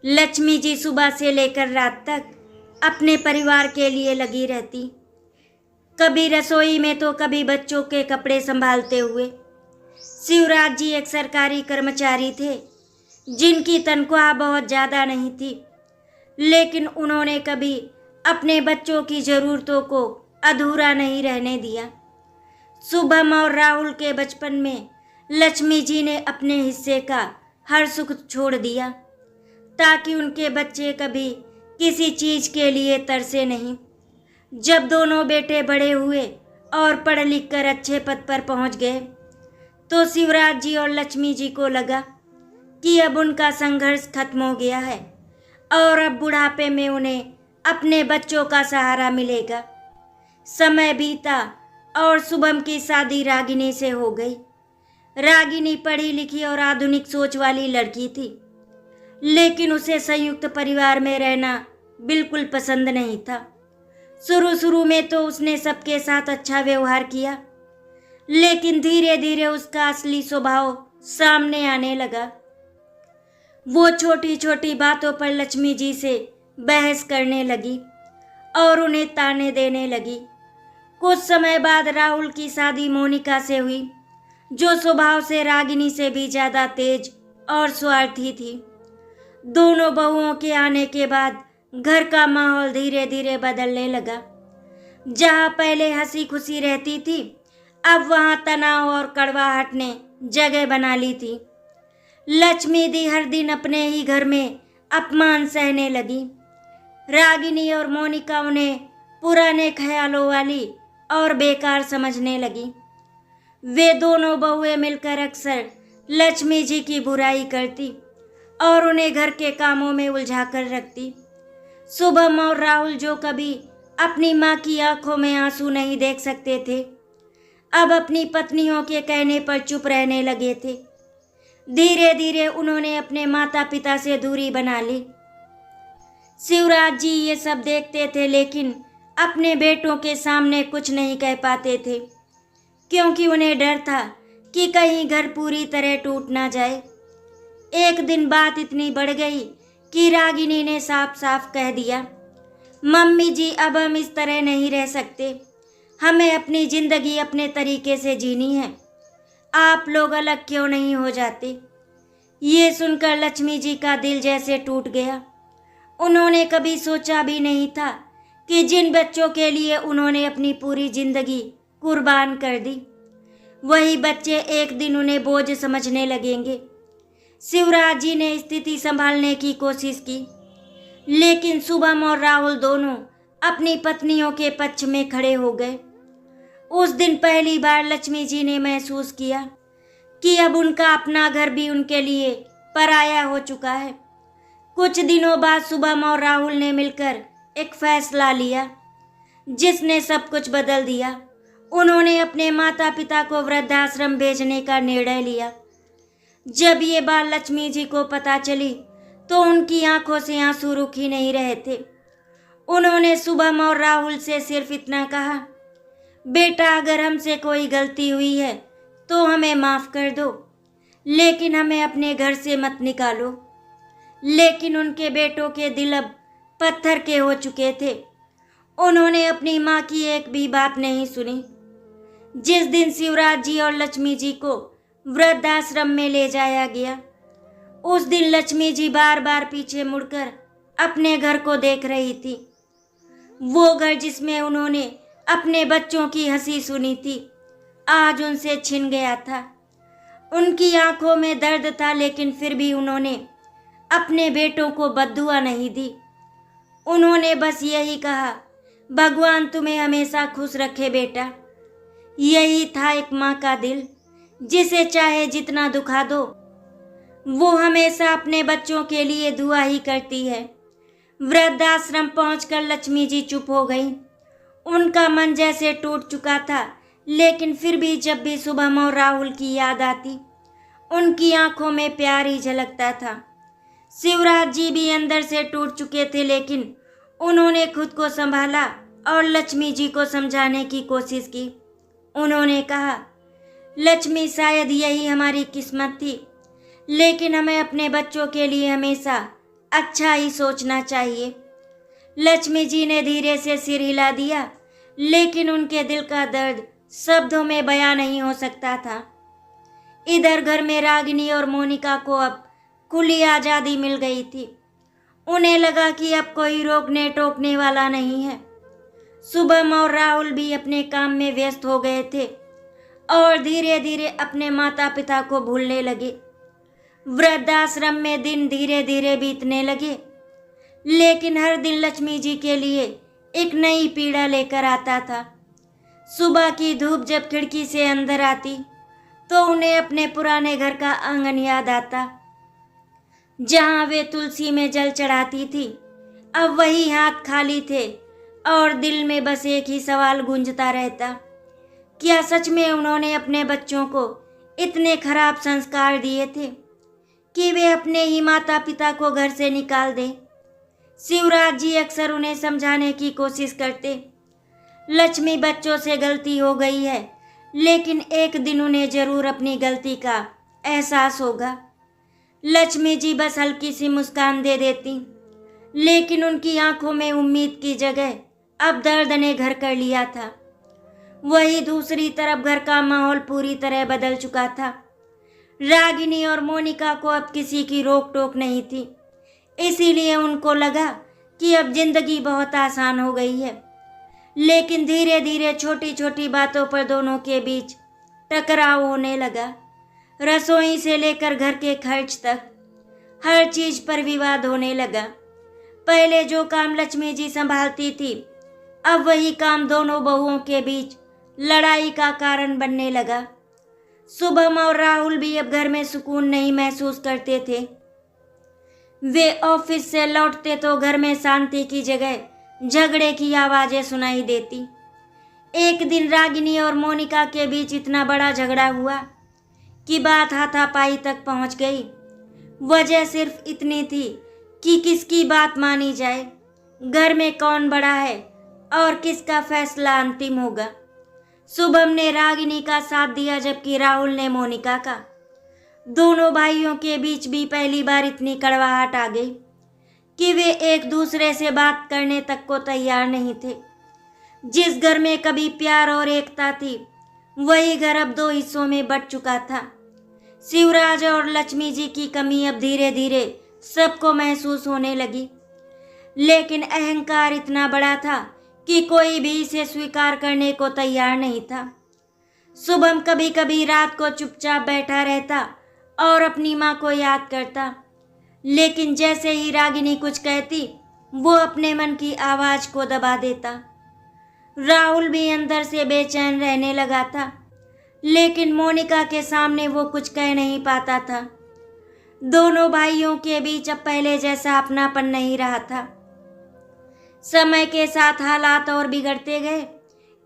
लक्ष्मी जी सुबह से लेकर रात तक अपने परिवार के लिए लगी रहती, कभी रसोई में तो कभी बच्चों के कपड़े संभालते हुए। शिवराज जी एक सरकारी कर्मचारी थे जिनकी तनख्वाह बहुत ज़्यादा नहीं थी, लेकिन उन्होंने कभी अपने बच्चों की ज़रूरतों को अधूरा नहीं रहने दिया। शुभम और राहुल के बचपन में लक्ष्मी जी ने अपने हिस्से का हर सुख छोड़ दिया ताकि उनके बच्चे कभी किसी चीज़ के लिए तरसे नहीं। जब दोनों बेटे बड़े हुए और पढ़ लिख कर अच्छे पद पर पहुंच गए तो शिवराज जी और लक्ष्मी जी को लगा कि अब उनका संघर्ष खत्म हो गया है और अब बुढ़ापे में उन्हें अपने बच्चों का सहारा मिलेगा। समय बीता और शुभम की शादी रागिनी से हो गई। रागिनी पढ़ी लिखी और आधुनिक सोच वाली लड़की थी, लेकिन उसे संयुक्त परिवार में रहना बिल्कुल पसंद नहीं था। शुरू शुरू में तो उसने सबके साथ अच्छा व्यवहार किया, लेकिन धीरे धीरे उसका असली स्वभाव सामने आने लगा। वो छोटी छोटी बातों पर लक्ष्मी जी से बहस करने लगी और उन्हें ताने देने लगी। कुछ समय बाद राहुल की शादी मोनिका से हुई, जो स्वभाव से रागिनी से भी ज़्यादा तेज और स्वार्थी थी। दोनों बहुओं के आने के बाद घर का माहौल धीरे धीरे बदलने लगा। जहाँ पहले हंसी खुशी रहती थी, अब वहाँ तनाव और कड़वाहट ने जगह बना ली थी। लक्ष्मी दी हर दिन अपने ही घर में अपमान सहने लगी। रागिनी और मोनिका उन्हें पुराने ख्यालों वाली और बेकार समझने लगी। वे दोनों बहुएं मिलकर अक्सर लक्ष्मी जी की बुराई करती और उन्हें घर के कामों में उलझा कर रखती। शुभम और राहुल, जो कभी अपनी माँ की आंखों में आंसू नहीं देख सकते थे, अब अपनी पत्नियों के कहने पर चुप रहने लगे थे। धीरे धीरे उन्होंने अपने माता पिता से दूरी बना ली। शिवराज जी ये सब देखते थे, लेकिन अपने बेटों के सामने कुछ नहीं कह पाते थे, क्योंकि उन्हें डर था कि कहीं घर पूरी तरह टूट ना जाए। एक दिन बात इतनी बढ़ गई कि रागिनी ने साफ साफ कह दिया, मम्मी जी, अब हम इस तरह नहीं रह सकते। हमें अपनी जिंदगी अपने तरीके से जीनी है। आप लोग अलग क्यों नहीं हो जाते? ये सुनकर लक्ष्मी जी का दिल जैसे टूट गया। उन्होंने कभी सोचा भी नहीं था कि जिन बच्चों के लिए उन्होंने अपनी पूरी जिंदगी कुर्बान कर दी, वही बच्चे एक दिन उन्हें बोझ समझने लगेंगे। शिवराज जी ने स्थिति संभालने की कोशिश की, लेकिन शुभम और राहुल दोनों अपनी पत्नियों के पक्ष में खड़े हो गए। उस दिन पहली बार लक्ष्मी जी ने महसूस किया कि अब उनका अपना घर भी उनके लिए पराया हो चुका है। कुछ दिनों बाद शुभम और राहुल ने मिलकर एक फैसला लिया जिसने सब कुछ बदल दिया। उन्होंने अपने माता पिता को वृद्धाश्रम भेजने का निर्णय लिया। जब ये बात लक्ष्मी जी को पता चली तो उनकी आंखों से आंसू रुक ही नहीं रहे थे। उन्होंने शुभम और राहुल से सिर्फ इतना कहा, बेटा, अगर हमसे कोई गलती हुई है तो हमें माफ़ कर दो, लेकिन हमें अपने घर से मत निकालो। लेकिन उनके बेटों के दिल अब पत्थर के हो चुके थे। उन्होंने अपनी माँ की एक भी बात नहीं सुनी। जिस दिन शिवराज जी और लक्ष्मी जी को वृद्धाश्रम में ले जाया गया, उस दिन लक्ष्मी जी बार बार पीछे मुड़कर अपने घर को देख रही थी। वो घर जिसमें उन्होंने अपने बच्चों की हंसी सुनी थी, आज उनसे छिन गया था। उनकी आंखों में दर्द था, लेकिन फिर भी उन्होंने अपने बेटों को बद्दुआ नहीं दी। उन्होंने बस यही कहा, भगवान तुम्हें हमेशा खुश रखे बेटा। यही था एक माँ का दिल, जिसे चाहे जितना दुखा दो, वो हमेशा अपने बच्चों के लिए दुआ ही करती है। वृद्धाश्रम पहुंचकर लक्ष्मी जी चुप हो गई। उनका मन जैसे टूट चुका था, लेकिन फिर भी जब भी शुभम और राहुल की याद आती, उनकी आंखों में प्यार ही झलकता था। शिवराज जी भी अंदर से टूट चुके थे, लेकिन उन्होंने खुद को संभाला और लक्ष्मी जी को समझाने की कोशिश की। उन्होंने कहा, लक्ष्मी, शायद यही हमारी किस्मत थी, लेकिन हमें अपने बच्चों के लिए हमेशा अच्छा ही सोचना चाहिए। लक्ष्मी जी ने धीरे से सिर हिला दिया, लेकिन उनके दिल का दर्द शब्दों में बयां नहीं हो सकता था। इधर घर में रागिनी और मोनिका को अब खुली आज़ादी मिल गई थी। उन्हें लगा कि अब कोई रोकने टोकने वाला नहीं है। शुभम और राहुल भी अपने काम में व्यस्त हो गए थे और धीरे धीरे अपने माता पिता को भूलने लगे। वृद्धाश्रम में दिन धीरे धीरे बीतने लगे, लेकिन हर दिन लक्ष्मी जी के लिए एक नई पीड़ा लेकर आता था। सुबह की धूप जब खिड़की से अंदर आती तो उन्हें अपने पुराने घर का आंगन याद आता, जहां वे तुलसी में जल चढ़ाती थी। अब वही हाथ खाली थे और दिल में बस एक ही सवाल गूंजता रहता, क्या सच में उन्होंने अपने बच्चों को इतने खराब संस्कार दिए थे कि वे अपने ही माता पिता को घर से निकाल दें। शिवराज जी अक्सर उन्हें समझाने की कोशिश करते, लक्ष्मी बच्चों से गलती हो गई है, लेकिन एक दिन उन्हें जरूर अपनी गलती का एहसास होगा। लक्ष्मी जी बस हल्की सी मुस्कान दे देती, लेकिन उनकी आंखों में उम्मीद की जगह अब दर्द ने घर कर लिया था। वही दूसरी तरफ घर का माहौल पूरी तरह बदल चुका था। रागिनी और मोनिका को अब किसी की रोक टोक नहीं थी, इसीलिए उनको लगा कि अब जिंदगी बहुत आसान हो गई है। लेकिन धीरे धीरे छोटी छोटी बातों पर दोनों के बीच टकराव होने लगा। रसोई से लेकर घर के खर्च तक हर चीज पर विवाद होने लगा। पहले जो काम लक्ष्मी जी संभालती थी, अब वही काम दोनों बहुओं के बीच लड़ाई का कारण बनने लगा। शुभम और राहुल भी अब घर में सुकून नहीं महसूस करते थे। वे ऑफिस से लौटते तो घर में शांति की जगह झगड़े की आवाजें सुनाई देती। एक दिन रागिनी और मोनिका के बीच इतना बड़ा झगड़ा हुआ कि बात हाथापाई तक पहुंच गई। वजह सिर्फ इतनी थी कि किसकी बात मानी जाए, घर में कौन बड़ा है और किसका फैसला अंतिम होगा। शुभम ने रागिनी का साथ दिया, जबकि राहुल ने मोनिका का। दोनों भाइयों के बीच भी पहली बार इतनी कड़वाहट आ गई कि वे एक दूसरे से बात करने तक को तैयार नहीं थे। जिस घर में कभी प्यार और एकता थी, वही घर अब दो हिस्सों में बंट चुका था। शिवराज और लक्ष्मी जी की कमी अब धीरे धीरे सबको महसूस होने लगी, लेकिन अहंकार इतना बड़ा था कि कोई भी इसे स्वीकार करने को तैयार नहीं था। शुभम कभी कभी रात को चुपचाप बैठा रहता और अपनी माँ को याद करता, लेकिन जैसे ही रागिनी कुछ कहती, वो अपने मन की आवाज को दबा देता। राहुल भी अंदर से बेचैन रहने लगा था, लेकिन मोनिका के सामने वो कुछ कह नहीं पाता था। दोनों भाइयों के बीच अब पहले जैसा अपनापन नहीं रहा था। समय के साथ हालात और बिगड़ते गए।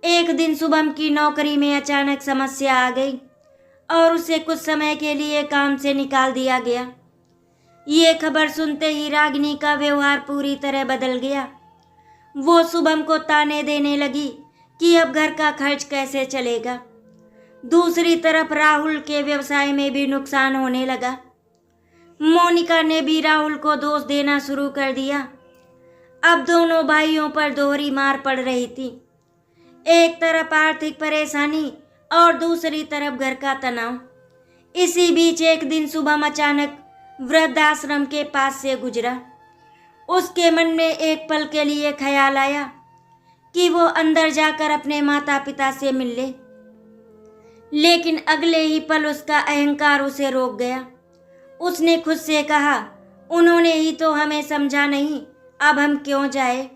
एक दिन शुभम की नौकरी में अचानक समस्या आ गई और उसे कुछ समय के लिए काम से निकाल दिया गया। ये खबर सुनते ही रागिनी का व्यवहार पूरी तरह बदल गया। वो शुभम को ताने देने लगी कि अब घर का खर्च कैसे चलेगा। दूसरी तरफ राहुल के व्यवसाय में भी नुकसान होने लगा। मोनिका ने भी राहुल को दोष देना शुरू कर दिया। अब दोनों भाइयों पर दोहरी मार पड़ रही थी, एक तरफ आर्थिक परेशानी और दूसरी तरफ घर का तनाव। इसी बीच एक दिन शुभम अचानक वृद्धाश्रम के पास से गुजरा। उसके मन में एक पल के लिए ख्याल आया कि वो अंदर जाकर अपने माता पिता से मिल ले, लेकिन अगले ही पल उसका अहंकार उसे रोक गया। उसने खुद से कहा, उन्होंने ही तो हमें समझा नहीं, अब हम क्यों जाए,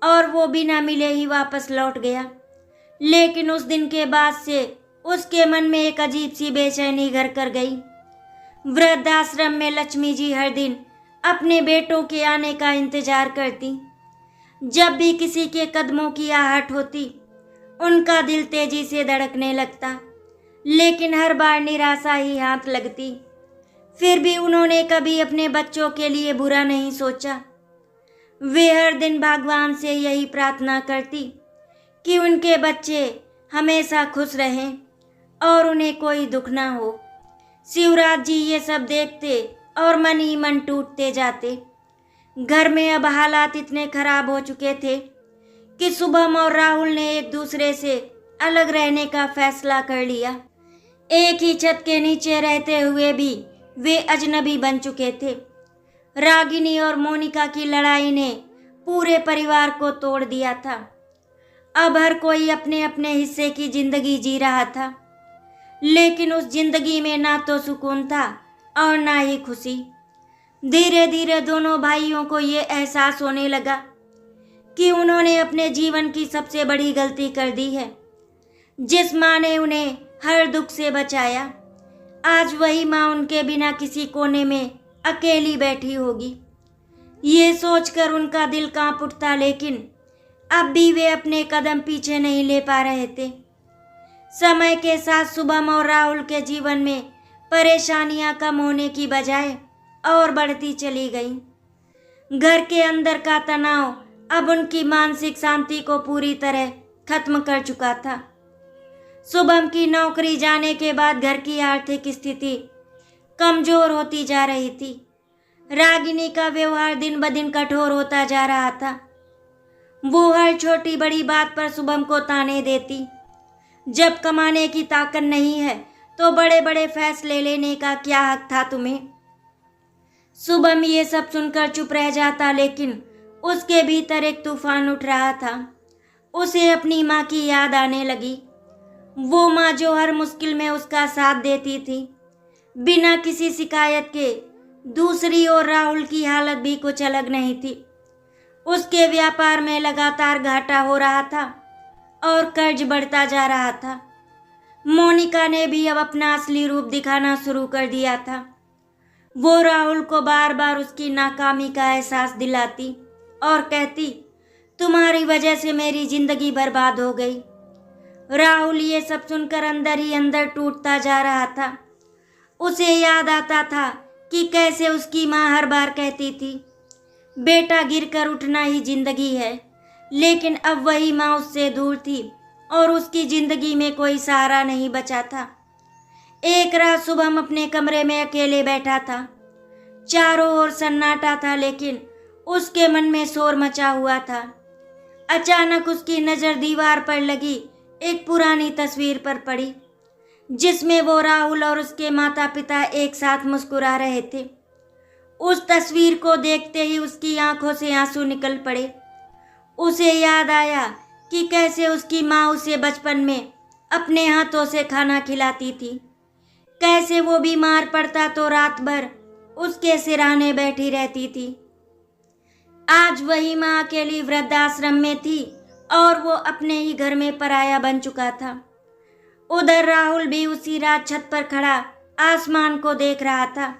और वो बिना मिले ही वापस लौट गया। लेकिन उस दिन के बाद से उसके मन में एक अजीब सी बेचैनी घर कर गई। वृद्धाश्रम में लक्ष्मी जी हर दिन अपने बेटों के आने का इंतजार करती। जब भी किसी के कदमों की आहट होती, उनका दिल तेजी से धड़कने लगता, लेकिन हर बार निराशा ही हाथ लगती। फिर भी उन्होंने कभी अपने बच्चों के लिए बुरा नहीं सोचा। वे हर दिन भगवान से यही प्रार्थना करती कि उनके बच्चे हमेशा खुश रहें और उन्हें कोई दुख ना हो। शिवराज जी ये सब देखते और मन ही मन टूटते जाते। घर में अब हालात इतने खराब हो चुके थे कि शुभम और राहुल ने एक दूसरे से अलग रहने का फैसला कर लिया। एक ही छत के नीचे रहते हुए भी वे अजनबी बन चुके थे। रागिनी और मोनिका की लड़ाई ने पूरे परिवार को तोड़ दिया था। अब हर कोई अपने अपने हिस्से की जिंदगी जी रहा था, लेकिन उस जिंदगी में ना तो सुकून था और ना ही खुशी। धीरे धीरे दोनों भाइयों को ये एहसास होने लगा कि उन्होंने अपने जीवन की सबसे बड़ी गलती कर दी है। जिस माँ ने उन्हें हर दुख से बचाया, आज वही माँ उनके बिना किसी कोने में अकेली बैठी होगी। ये सोचकर उनका दिल कांप उठता, लेकिन अब भी वे अपने कदम पीछे नहीं ले पा रहे थे। समय के साथ शुभम और राहुल के जीवन में परेशानियां कम होने की बजाय और बढ़ती चली गईं। घर के अंदर का तनाव अब उनकी मानसिक शांति को पूरी तरह खत्म कर चुका था। शुभम की नौकरी जाने के बाद घर की आर्थिक स्थिति कमजोर होती जा रही थी। रागिनी का व्यवहार दिन ब दिन कठोर होता जा रहा था। वो हर छोटी बड़ी बात पर शुभम को ताने देती। जब कमाने की ताकत नहीं है तो बड़े बड़े फैसले लेने का क्या हक था तुम्हें? शुभम ये सब सुनकर चुप रह जाता, लेकिन उसके भीतर एक तूफान उठ रहा था। उसे अपनी माँ की याद आने लगी, वो माँ जो हर मुश्किल में उसका साथ देती थी बिना किसी शिकायत के। दूसरी ओर राहुल की हालत भी कुछ अलग नहीं थी। उसके व्यापार में लगातार घाटा हो रहा था और कर्ज बढ़ता जा रहा था। मोनिका ने भी अब अपना असली रूप दिखाना शुरू कर दिया था। वो राहुल को बार बार उसकी नाकामी का एहसास दिलाती और कहती, तुम्हारी वजह से मेरी जिंदगी बर्बाद हो गई। राहुल ये सब सुनकर अंदर ही अंदर टूटता जा रहा था। उसे याद आता था कि कैसे उसकी माँ हर बार कहती थी, बेटा गिरकर उठना ही जिंदगी है। लेकिन अब वही माँ उससे दूर थी और उसकी जिंदगी में कोई सहारा नहीं बचा था। एक रात शुभम अपने कमरे में अकेले बैठा था। चारों ओर सन्नाटा था, लेकिन उसके मन में शोर मचा हुआ था। अचानक उसकी नज़र दीवार पर लगी एक पुरानी तस्वीर पर पड़ी, जिसमें वो राहुल और उसके माता पिता एक साथ मुस्कुरा रहे थे। उस तस्वीर को देखते ही उसकी आंखों से आंसू निकल पड़े। उसे याद आया कि कैसे उसकी माँ उसे बचपन में अपने हाथों से खाना खिलाती थी, कैसे वो बीमार पड़ता तो रात भर उसके सिरहाने बैठी रहती थी। आज वही माँ अकेली वृद्धाश्रम में थी और वो अपने ही घर में पराया बन चुका था। उधर राहुल भी उसी रात छत पर खड़ा आसमान को देख रहा था।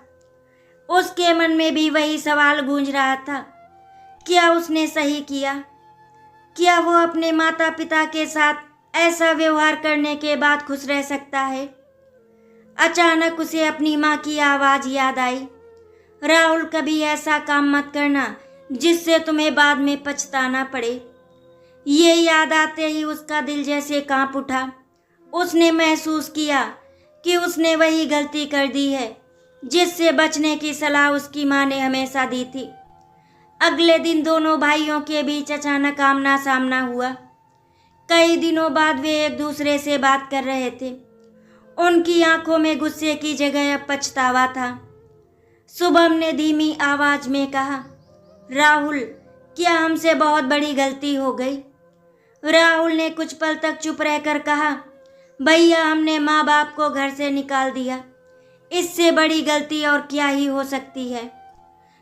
उसके मन में भी वही सवाल गूंज रहा था, क्या उसने सही किया? क्या वो अपने माता पिता के साथ ऐसा व्यवहार करने के बाद खुश रह सकता है? अचानक उसे अपनी माँ की आवाज़ याद आई, राहुल कभी ऐसा काम मत करना जिससे तुम्हें बाद में पछताना पड़े। ये याद आते ही उसका दिल जैसे कांप उठा। उसने महसूस किया कि उसने वही गलती कर दी है जिससे बचने की सलाह उसकी माँ ने हमेशा दी थी। अगले दिन दोनों भाइयों के बीच अचानक आमना सामना हुआ। कई दिनों बाद वे एक दूसरे से बात कर रहे थे। उनकी आंखों में गुस्से की जगह अब पछतावा था। शुभम ने धीमी आवाज में कहा, राहुल, क्या हमसे बहुत बड़ी गलती हो गई? राहुल ने कुछ पल तक चुप रहकर कहा, भैया, हमने माँ बाप को घर से निकाल दिया, इससे बड़ी गलती और क्या ही हो सकती है।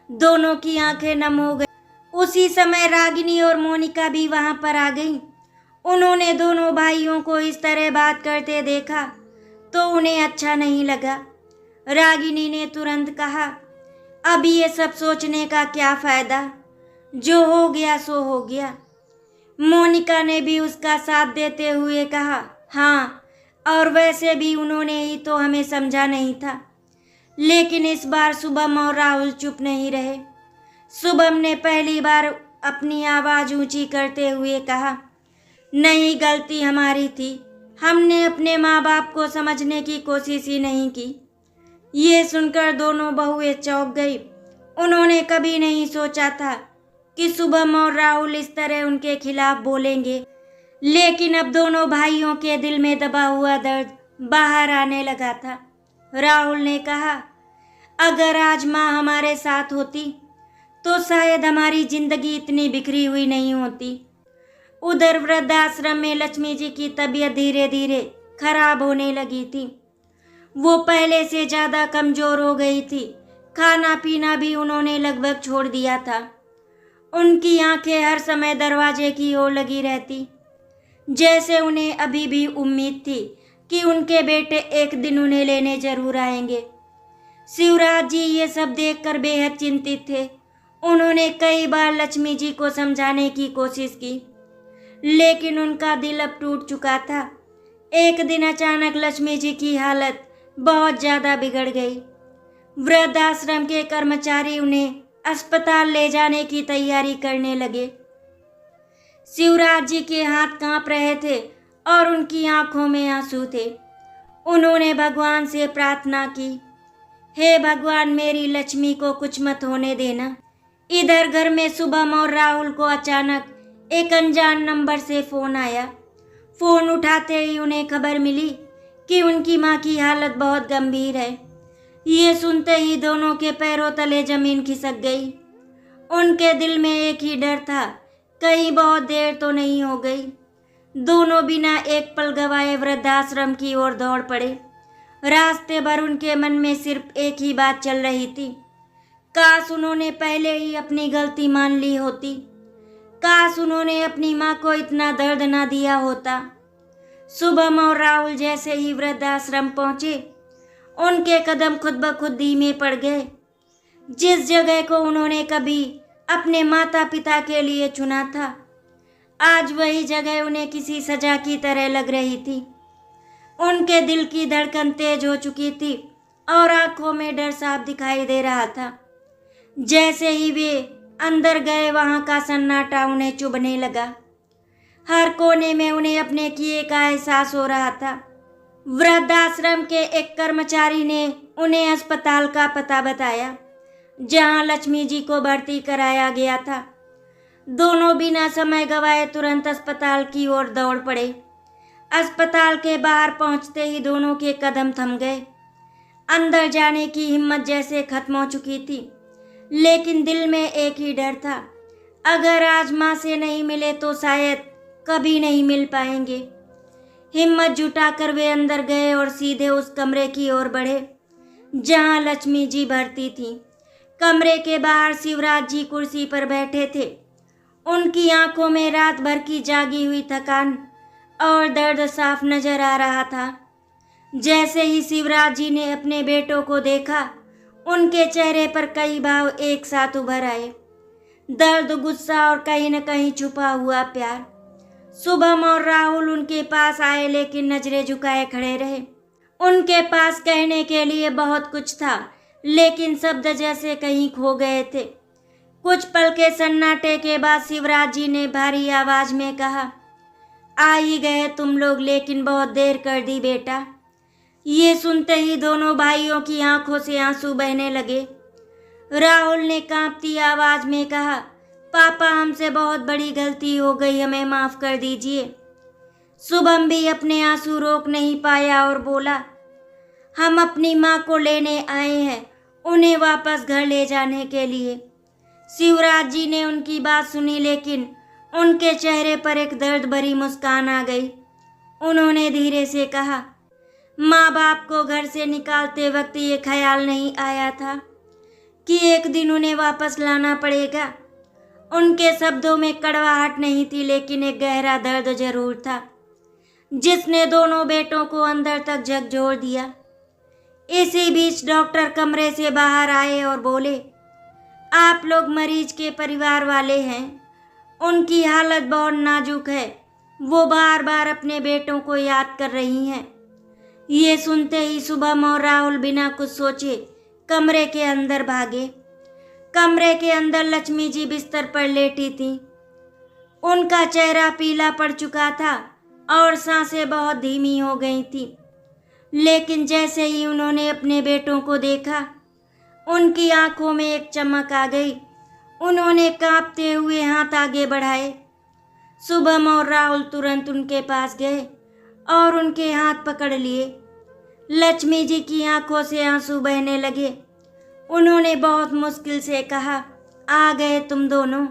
दोनों की आंखें नम हो गई। उसी समय रागिनी और मोनिका भी वहां पर आ गईं। उन्होंने दोनों भाइयों को इस तरह बात करते देखा तो उन्हें अच्छा नहीं लगा। रागिनी ने तुरंत कहा, अब ये सब सोचने का क्या फ़ायदा, जो हो गया सो हो गया। मोनिका ने भी उसका साथ देते हुए कहा, हाँ, और वैसे भी उन्होंने ही तो हमें समझा नहीं था। लेकिन इस बार शुभम और राहुल चुप नहीं रहे। शुभम ने पहली बार अपनी आवाज़ ऊंची करते हुए कहा, नहीं, गलती हमारी थी, हमने अपने माँ बाप को समझने की कोशिश ही नहीं की। ये सुनकर दोनों बहुएं चौंक गई उन्होंने कभी नहीं सोचा था कि शुभम और राहुल इस तरह उनके खिलाफ बोलेंगे, लेकिन अब दोनों भाइयों के दिल में दबा हुआ दर्द बाहर आने लगा था। राहुल ने कहा, अगर आज माँ हमारे साथ होती तो शायद हमारी जिंदगी इतनी बिखरी हुई नहीं होती। उधर वृद्धाश्रम में लक्ष्मी जी की तबीयत धीरे धीरे खराब होने लगी थी। वो पहले से ज़्यादा कमज़ोर हो गई थी। खाना पीना भी उन्होंने लगभग छोड़ दिया था। उनकी आंखें हर समय दरवाजे की ओर लगी रहती, जैसे उन्हें अभी भी उम्मीद थी कि उनके बेटे एक दिन उन्हें लेने जरूर आएंगे। शिवराज जी ये सब देखकर बेहद चिंतित थे। उन्होंने कई बार लक्ष्मी जी को समझाने की कोशिश की, लेकिन उनका दिल अब टूट चुका था। एक दिन अचानक लक्ष्मी जी की हालत बहुत ज़्यादा बिगड़ गई। वृद्धाश्रम के कर्मचारी उन्हें अस्पताल ले जाने की तैयारी करने लगे। शिवराज जी के हाथ कांप रहे थे और उनकी आंखों में आंसू थे। उन्होंने भगवान से प्रार्थना की, हे भगवान, मेरी लक्ष्मी को कुछ मत होने देना। इधर घर में शुभम और राहुल को अचानक एक अनजान नंबर से फ़ोन आया। फ़ोन उठाते ही उन्हें खबर मिली कि उनकी माँ की हालत बहुत गंभीर है। ये सुनते ही दोनों के पैरों तले जमीन खिसक गई। उनके दिल में एक ही डर था, कहीं बहुत देर तो नहीं हो गई। दोनों बिना एक पल गवाए वृद्धाश्रम की ओर दौड़ पड़े। रास्ते भर उनके मन में सिर्फ एक ही बात चल रही थी, काश उन्होंने पहले ही अपनी गलती मान ली होती। काश उन्होंने अपनी माँ को इतना दर्द ना दिया होता। शुभम और राहुल जैसे ही वृद्धाश्रम पहुँचे, उनके कदम खुद ब खुद धीमे पड़ गए। जिस जगह को उन्होंने कभी अपने माता पिता के लिए चुना था, आज वही जगह उन्हें किसी सजा की तरह लग रही थी। उनके दिल की धड़कन तेज हो चुकी थी और आंखों में डर साफ दिखाई दे रहा था। जैसे ही वे अंदर गए, वहां का सन्नाटा उन्हें चुभने लगा। हर कोने में उन्हें अपने किए का एहसास हो रहा था। वृद्धाश्रम के एक कर्मचारी ने उन्हें अस्पताल का पता बताया, जहां लक्ष्मी जी को भर्ती कराया गया था। दोनों बिना समय गवाए तुरंत अस्पताल की ओर दौड़ पड़े। अस्पताल के बाहर पहुंचते ही दोनों के कदम थम गए। अंदर जाने की हिम्मत जैसे खत्म हो चुकी थी, लेकिन दिल में एक ही डर था, अगर आज माँ से नहीं मिले तो शायद कभी नहीं मिल पाएंगे। हिम्मत जुटाकर वे अंदर गए और सीधे उस कमरे की ओर बढ़े जहां लक्ष्मी जी भर्ती थी। कमरे के बाहर शिवराज जी कुर्सी पर बैठे थे। उनकी आंखों में रात भर की जागी हुई थकान और दर्द साफ नजर आ रहा था। जैसे ही शिवराज जी ने अपने बेटों को देखा, उनके चेहरे पर कई भाव एक साथ उभर आए, दर्द, गुस्सा और कहीं न कहीं छुपा हुआ प्यार। शुभम और राहुल उनके पास आए, लेकिन नजरें झुकाए खड़े रहे। उनके पास कहने के लिए बहुत कुछ था, लेकिन शब्द जैसे कहीं खो गए थे। कुछ पल के सन्नाटे के बाद शिवराज जी ने भारी आवाज में कहा, आ ही गए तुम लोग, लेकिन बहुत देर कर दी बेटा। ये सुनते ही दोनों भाइयों की आंखों से आंसू बहने लगे। राहुल ने कांपती आवाज में कहा, पापा, हमसे बहुत बड़ी गलती हो गई, हमें माफ कर दीजिए। शुभम भी अपने आंसू रोक नहीं पाया और बोला, हम अपनी माँ को लेने आए हैं, उन्हें वापस घर ले जाने के लिए। शिवराज जी ने उनकी बात सुनी, लेकिन उनके चेहरे पर एक दर्द भरी मुस्कान आ गई। उन्होंने धीरे से कहा, माँ बाप को घर से निकालते वक्त ये ख्याल नहीं आया था कि एक दिन उन्हें वापस लाना पड़ेगा। उनके शब्दों में कड़वाहट नहीं थी, लेकिन एक गहरा दर्द जरूर था, जिसने दोनों बेटों को अंदर तक झकझोर दिया। इसी बीच डॉक्टर कमरे से बाहर आए और बोले, आप लोग मरीज के परिवार वाले हैं, उनकी हालत बहुत नाजुक है, वो बार बार अपने बेटों को याद कर रही हैं। ये सुनते ही शुभम और राहुल बिना कुछ सोचे कमरे के अंदर भागे। कमरे के अंदर लक्ष्मी जी बिस्तर पर लेटी थी। उनका चेहरा पीला पड़ चुका था और सांसें बहुत धीमी हो गई थी। लेकिन जैसे ही उन्होंने अपने बेटों को देखा, उनकी आंखों में एक चमक आ गई। उन्होंने कांपते हुए हाथ आगे बढ़ाए। शुभम और राहुल तुरंत उनके पास गए और उनके हाथ पकड़ लिए। लक्ष्मी जी की आंखों से आंसू बहने लगे। उन्होंने बहुत मुश्किल से कहा, आ गए तुम दोनों,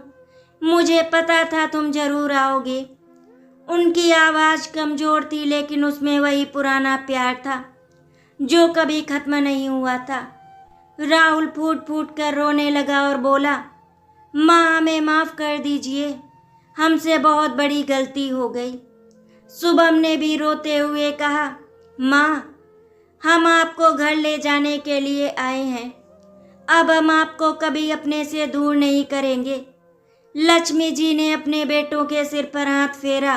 मुझे पता था तुम जरूर आओगे। उनकी आवाज़ कमज़ोर थी, लेकिन उसमें वही पुराना प्यार था जो कभी खत्म नहीं हुआ था। राहुल फूट फूट कर रोने लगा और बोला, माँ हमें माफ़ कर दीजिए, हमसे बहुत बड़ी गलती हो गई। शुभम ने भी रोते हुए कहा, माँ हम आपको घर ले जाने के लिए आए हैं, अब हम आपको कभी अपने से दूर नहीं करेंगे। लक्ष्मी जी ने अपने बेटों के सिर पर हाथ फेरा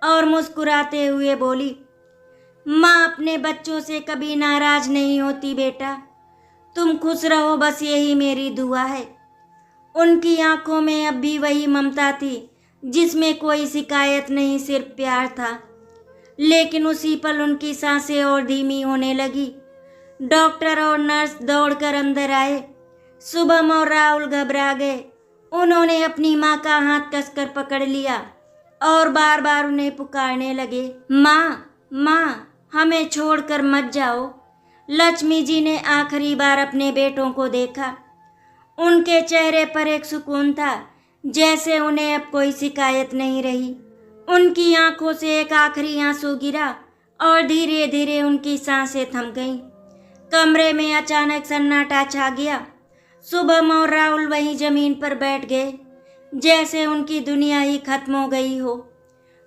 और मुस्कुराते हुए बोली, माँ अपने बच्चों से कभी नाराज नहीं होती बेटा, तुम खुश रहो, बस यही मेरी दुआ है। उनकी आंखों में अब भी वही ममता थी जिसमें कोई शिकायत नहीं, सिर्फ प्यार था। लेकिन उसी पल उनकी सांसें और धीमी होने लगी। डॉक्टर और नर्स दौड़कर अंदर आए। शुभम और राहुल घबरा गए। उन्होंने अपनी माँ का हाथ कसकर पकड़ लिया और बार बार उन्हें पुकारने लगे, माँ माँ हमें छोड़कर मत जाओ। लक्ष्मी जी ने आखिरी बार अपने बेटों को देखा। उनके चेहरे पर एक सुकून था, जैसे उन्हें अब कोई शिकायत नहीं रही। उनकी आंखों से एक आखिरी आंसू गिरा और धीरे धीरे उनकी सांसें थम गईं। कमरे में अचानक सन्नाटा छा गया। शुभम और राहुल वहीं जमीन पर बैठ गए, जैसे उनकी दुनिया ही खत्म हो गई हो।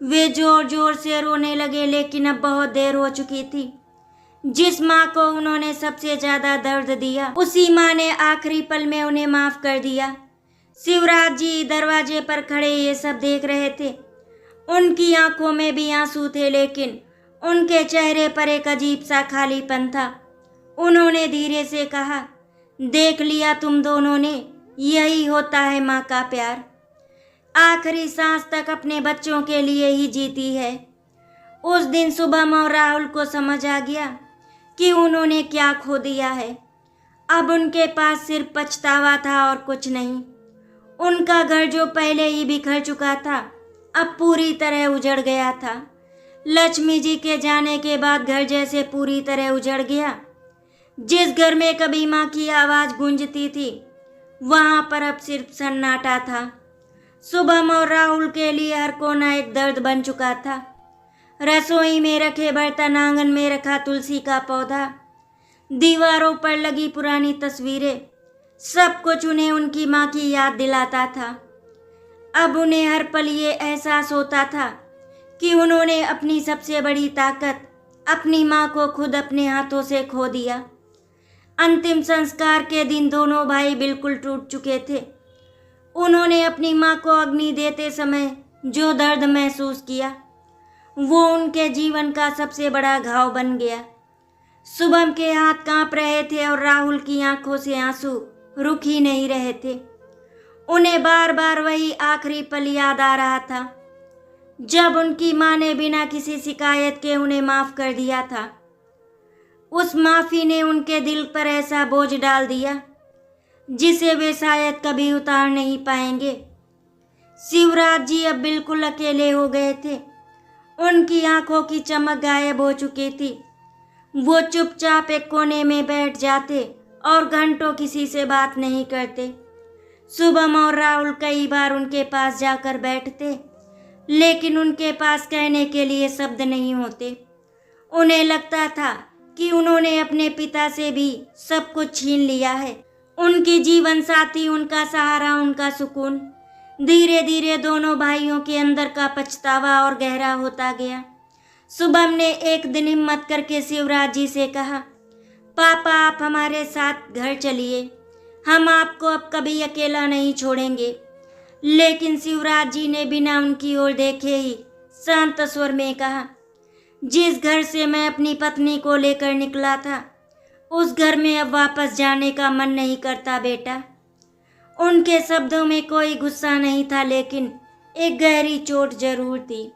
वे जोर जोर से रोने लगे, लेकिन अब बहुत देर हो चुकी थी। जिस माँ को उन्होंने सबसे ज्यादा दर्द दिया, उसी माँ ने आखिरी पल में उन्हें माफ कर दिया। शिवराज जी दरवाजे पर खड़े ये सब देख रहे थे। उनकी आंखों में भी आंसू थे, लेकिन उनके चेहरे पर एक अजीब सा खालीपन था। उन्होंने धीरे से कहा, देख लिया तुम दोनों ने, यही होता है माँ का प्यार। आखिरी सांस तक अपने बच्चों के लिए ही जीती है। उस दिन शुभम और राहुल को समझ आ गया कि उन्होंने क्या खो दिया है। अब उनके पास सिर्फ पछतावा था और कुछ नहीं। उनका घर जो पहले ही बिखर चुका था, अब पूरी तरह उजड़ गया था। लक्ष्मी जी के जाने के बाद घर जैसे पूरी तरह उजड़ गया। जिस घर में कभी माँ की आवाज़ गूंजती थी, वहाँ पर अब सिर्फ सन्नाटा था। शुभम और राहुल के लिए हर कोना एक दर्द बन चुका था। रसोई में रखे बर्तन, आंगन में रखा तुलसी का पौधा, दीवारों पर लगी पुरानी तस्वीरें, सब कुछ उन्हें उनकी माँ की याद दिलाता था। अब उन्हें हर पल ये एहसास होता था कि उन्होंने अपनी सबसे बड़ी ताकत, अपनी माँ को खुद अपने हाथों से खो दिया। अंतिम संस्कार के दिन दोनों भाई बिल्कुल टूट चुके थे। उन्होंने अपनी माँ को अग्नि देते समय जो दर्द महसूस किया, वो उनके जीवन का सबसे बड़ा घाव बन गया। शुभम के हाथ कांप रहे थे और राहुल की आंखों से आंसू रुक ही नहीं रहे थे। उन्हें बार बार वही आखिरी पल याद आ रहा था, जब उनकी माँ ने बिना किसी शिकायत के उन्हें माफ़ कर दिया था। उस माफ़ी ने उनके दिल पर ऐसा बोझ डाल दिया जिसे वे शायद कभी उतार नहीं पाएंगे। शिवराज जी अब बिल्कुल अकेले हो गए थे। उनकी आंखों की चमक गायब हो चुकी थी। वो चुपचाप एक कोने में बैठ जाते और घंटों किसी से बात नहीं करते। शुभम और राहुल कई बार उनके पास जाकर बैठते, लेकिन उनके पास कहने के लिए शब्द नहीं होते। उन्हें लगता था कि उन्होंने अपने पिता से भी सब कुछ छीन लिया है। उनकी जीवन साथी, उनका सहारा, उनका सुकून। धीरे धीरे दोनों भाइयों के अंदर का पछतावा और गहरा होता गया। शुभम ने एक दिन हिम्मत करके शिवराज जी से कहा, पापा आप हमारे साथ घर चलिए, हम आपको अब कभी अकेला नहीं छोड़ेंगे। लेकिन शिवराज जी ने बिना उनकी ओर देखे ही शांत स्वर में कहा, जिस घर से मैं अपनी पत्नी को लेकर निकला था, उस घर में अब वापस जाने का मन नहीं करता बेटा। उनके शब्दों में कोई गुस्सा नहीं था, लेकिन एक गहरी चोट जरूर थी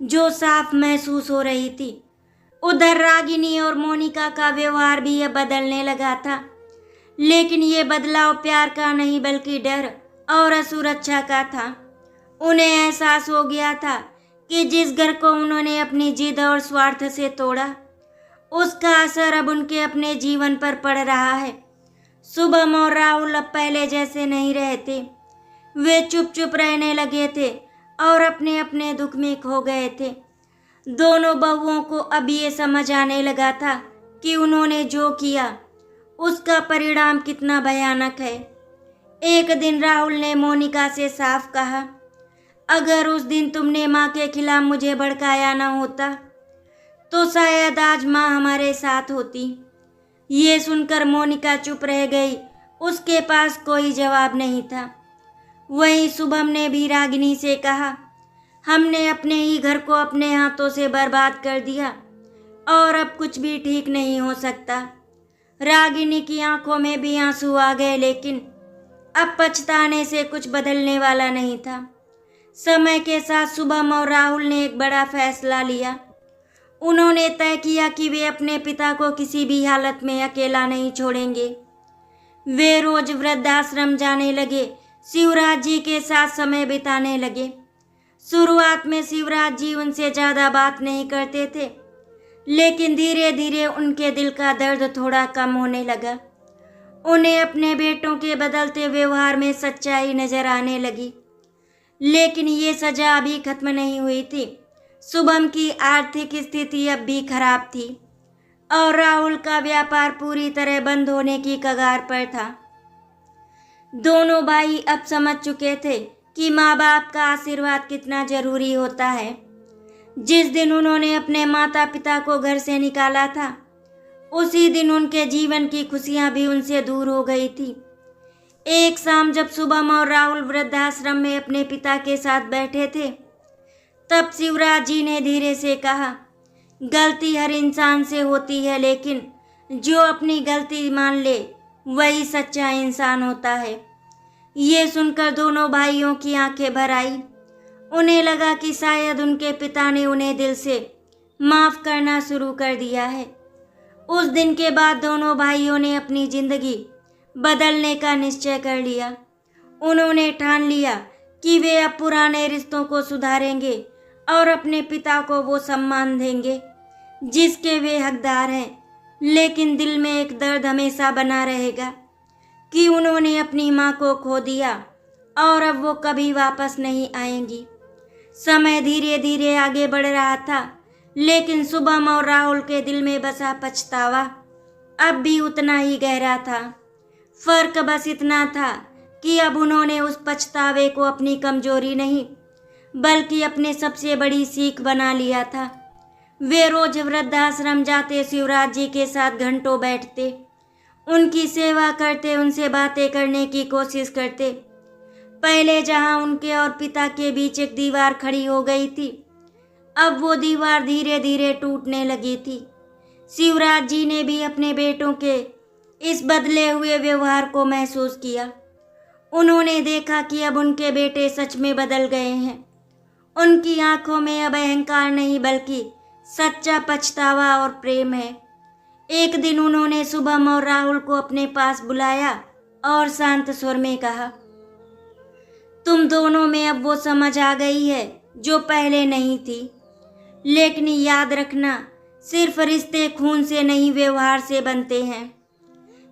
जो साफ महसूस हो रही थी। उधर रागिनी और मोनिका का व्यवहार भी अब बदलने लगा था। लेकिन ये बदलाव प्यार का नहीं बल्कि डर और असुरक्षा का था। उन्हें एहसास हो गया था कि जिस घर को उन्होंने अपनी जिद और स्वार्थ से तोड़ा, उसका असर अब उनके अपने जीवन पर पड़ रहा है। शुभम और राहुल अब पहले जैसे नहीं रहते। वे चुप चुप रहने लगे थे और अपने अपने दुख में खो गए थे। दोनों बहुओं को अब ये समझ आने लगा था कि उन्होंने जो किया उसका परिणाम कितना भयानक है। एक दिन राहुल ने मोनिका से साफ कहा, अगर उस दिन तुमने माँ के खिलाफ मुझे भड़काया ना होता तो शायद आज माँ हमारे साथ होती। ये सुनकर मोनिका चुप रह गई। उसके पास कोई जवाब नहीं था। वहीं शुभम ने भी रागिनी से कहा, हमने अपने ही घर को अपने हाथों से बर्बाद कर दिया और अब कुछ भी ठीक नहीं हो सकता। रागिनी की आंखों में भी आंसू आ गए, लेकिन अब पछताने से कुछ बदलने वाला नहीं था। समय के साथ शुभम और राहुल ने एक बड़ा फैसला लिया। उन्होंने तय किया कि वे अपने पिता को किसी भी हालत में अकेला नहीं छोड़ेंगे। वे रोज वृद्धाश्रम जाने लगे, शिवराज जी के साथ समय बिताने लगे। शुरुआत में शिवराज जी उनसे ज़्यादा बात नहीं करते थे, लेकिन धीरे धीरे उनके दिल का दर्द थोड़ा कम होने लगा। उन्हें अपने बेटों के बदलते व्यवहार में सच्चाई नजर आने लगी। लेकिन ये सजा अभी खत्म नहीं हुई थी। शुभम की आर्थिक स्थिति अब भी खराब थी और राहुल का व्यापार पूरी तरह बंद होने की कगार पर था। दोनों भाई अब समझ चुके थे कि माँ बाप का आशीर्वाद कितना जरूरी होता है। जिस दिन उन्होंने अपने माता पिता को घर से निकाला था, उसी दिन उनके जीवन की खुशियां भी उनसे दूर हो गई थी। एक शाम जब शुभम और राहुल वृद्धाश्रम में अपने पिता के साथ बैठे थे, तब शिवराज जी ने धीरे से कहा, गलती हर इंसान से होती है, लेकिन जो अपनी गलती मान ले वही सच्चा इंसान होता है। ये सुनकर दोनों भाइयों की आंखें भर आई। उन्हें लगा कि शायद उनके पिता ने उन्हें दिल से माफ करना शुरू कर दिया है। उस दिन के बाद दोनों भाइयों ने अपनी जिंदगी बदलने का निश्चय कर लिया। उन्होंने ठान लिया कि वे अब पुराने रिश्तों को सुधारेंगे और अपने पिता को वो सम्मान देंगे जिसके वे हकदार हैं। लेकिन दिल में एक दर्द हमेशा बना रहेगा कि उन्होंने अपनी माँ को खो दिया और अब वो कभी वापस नहीं आएंगी। समय धीरे धीरे आगे बढ़ रहा था, लेकिन शुभम और राहुल के दिल में बसा पछतावा अब भी उतना ही गहरा था। फर्क बस इतना था कि अब उन्होंने उस पछतावे को अपनी कमजोरी नहीं बल्कि अपने सबसे बड़ी सीख बना लिया था। वे रोज वृद्धाश्रम जाते, शिवराज जी के साथ घंटों बैठते, उनकी सेवा करते, उनसे बातें करने की कोशिश करते। पहले जहां उनके और पिता के बीच एक दीवार खड़ी हो गई थी, अब वो दीवार धीरे धीरे टूटने लगी थी। शिवराज जी ने भी अपने बेटों के इस बदले हुए व्यवहार को महसूस किया। उन्होंने देखा कि अब उनके बेटे सच में बदल गए हैं। उनकी आंखों में अब अहंकार नहीं बल्कि सच्चा पछतावा और प्रेम है। एक दिन उन्होंने शुभम और राहुल को अपने पास बुलाया और शांत स्वर में कहा, तुम दोनों में अब वो समझ आ गई है जो पहले नहीं थी। लेकिन याद रखना, सिर्फ रिश्ते खून से नहीं व्यवहार से बनते हैं।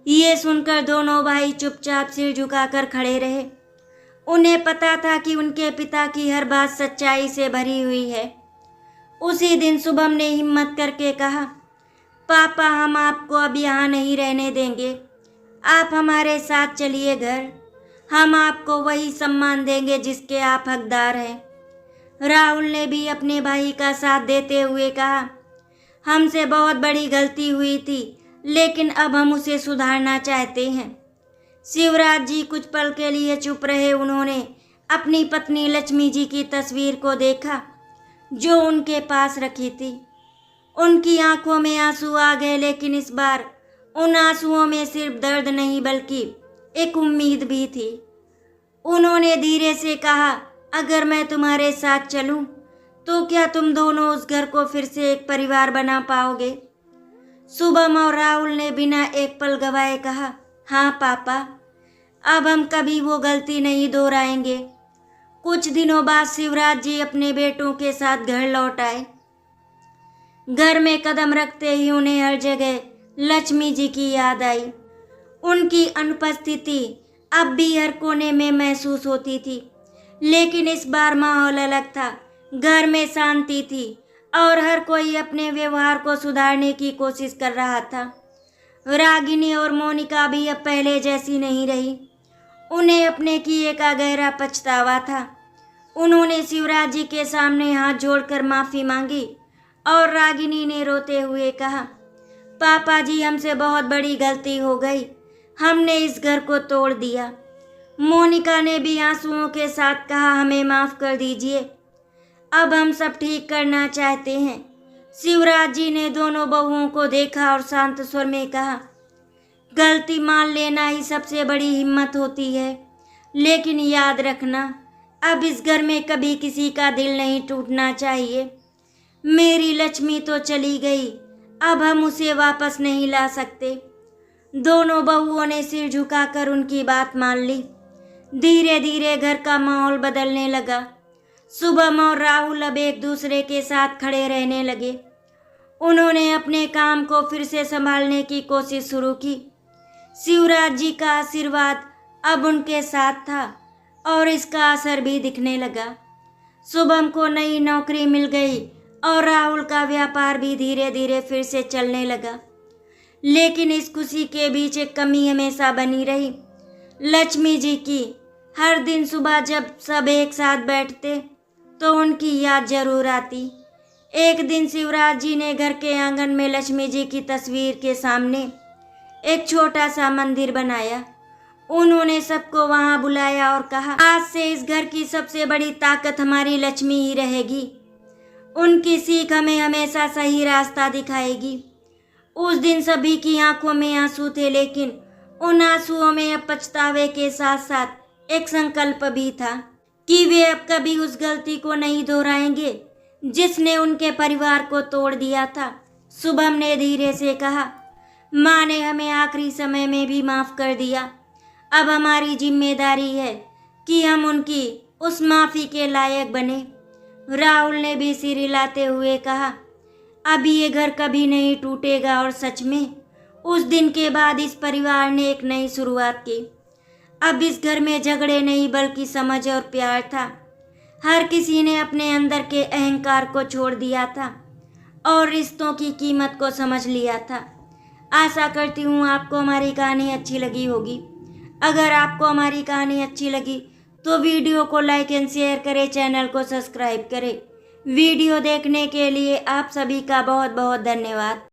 ये सुनकर दोनों भाई चुपचाप सिर झुकाकर खड़े रहे। उन्हें पता था कि उनके पिता की हर बात सच्चाई से भरी हुई है। उसी दिन शुभम ने हिम्मत करके कहा, पापा, हम आपको अब यहाँ नहीं रहने देंगे। आप हमारे साथ चलिए घर। हम आपको वही सम्मान देंगे जिसके आप हकदार हैं। राहुल ने भी अपने भाई का साथ देते हुए कहा, हमसे बहुत बड़ी गलती हुई थी, लेकिन अब हम उसे सुधारना चाहते हैं। शिवराज जी कुछ पल के लिए चुप रहे। उन्होंने अपनी पत्नी लक्ष्मी जी की तस्वीर को देखा जो उनके पास रखी थी। उनकी आंखों में आंसू आ गए, लेकिन इस बार उन आंसुओं में सिर्फ दर्द नहीं बल्कि एक उम्मीद भी थी। उन्होंने धीरे से कहा, अगर मैं तुम्हारे साथ चलूं, तो क्या तुम दोनों उस घर को फिर से एक परिवार बना पाओगे? शुभम और राहुल ने बिना एक पल गवाए कहा, हाँ पापा, अब हम कभी वो गलती नहीं दोहराएंगे। कुछ दिनों बाद शिवराज जी अपने बेटों के साथ घर लौट आए। घर में कदम रखते ही उन्हें हर जगह लक्ष्मी जी की याद आई। उनकी अनुपस्थिति अब भी हर कोने में महसूस होती थी, लेकिन इस बार माहौल अलग था। घर में शांति थी और हर कोई अपने व्यवहार को सुधारने की कोशिश कर रहा था। रागिनी और मोनिका भी अब पहले जैसी नहीं रही। उन्हें अपने किए का गहरा पछतावा था। उन्होंने शिवराज जी के सामने हाथ जोड़कर माफ़ी मांगी और रागिनी ने रोते हुए कहा, पापा जी, हमसे बहुत बड़ी गलती हो गई, हमने इस घर को तोड़ दिया। मोनिका ने भी आंसुओं के साथ कहा, हमें माफ़ कर दीजिए, अब हम सब ठीक करना चाहते हैं। शिवराज जी ने दोनों बहुओं को देखा और शांत स्वर में कहा, गलती मान लेना ही सबसे बड़ी हिम्मत होती है, लेकिन याद रखना, अब इस घर में कभी किसी का दिल नहीं टूटना चाहिए। मेरी लक्ष्मी तो चली गई, अब हम उसे वापस नहीं ला सकते। दोनों बहुओं ने सिर झुकाकर उनकी बात मान ली। धीरे धीरे घर का माहौल बदलने लगा। शुभम और राहुल अब एक दूसरे के साथ खड़े रहने लगे। उन्होंने अपने काम को फिर से संभालने की कोशिश शुरू की। शिवराज जी का आशीर्वाद अब उनके साथ था और इसका असर भी दिखने लगा। शुभम को नई नौकरी मिल गई और राहुल का व्यापार भी धीरे धीरे फिर से चलने लगा। लेकिन इस खुशी के बीच एक कमी हमेशा बनी रही, लक्ष्मी जी की। हर दिन सुबह जब सब एक साथ बैठते तो उनकी याद जरूर आती। एक दिन शिवराज जी ने घर के आंगन में लक्ष्मी जी की तस्वीर के सामने एक छोटा सा मंदिर बनाया। उन्होंने सबको वहां बुलाया और कहा, आज से इस घर की सबसे बड़ी ताकत हमारी लक्ष्मी ही रहेगी। उनकी सीख हमें हमेशा सही रास्ता दिखाएगी। उस दिन सभी की आंखों में आंसू थे, लेकिन उन आंसुओं में अब पछतावे के साथ साथ एक संकल्प भी था कि वे अब कभी उस गलती को नहीं दोहराएंगे जिसने उनके परिवार को तोड़ दिया था। शुभम ने धीरे से कहा, माँ ने हमें आखिरी समय में भी माफ़ कर दिया। अब हमारी जिम्मेदारी है कि हम उनकी उस माफ़ी के लायक बने। राहुल ने भी सिर हिलाते हुए कहा, अब ये घर कभी नहीं टूटेगा। और सच में उस दिन के बाद इस परिवार ने एक नई शुरुआत की। अब इस घर में झगड़े नहीं बल्कि समझ और प्यार था। हर किसी ने अपने अंदर के अहंकार को छोड़ दिया था और रिश्तों की कीमत को समझ लिया था। आशा करती हूँ आपको हमारी कहानी अच्छी लगी होगी। अगर आपको हमारी कहानी अच्छी लगी तो वीडियो को लाइक एंड शेयर करें, चैनल को सब्सक्राइब करें। वीडियो देखने के लिए आप सभी का बहुत बहुत धन्यवाद।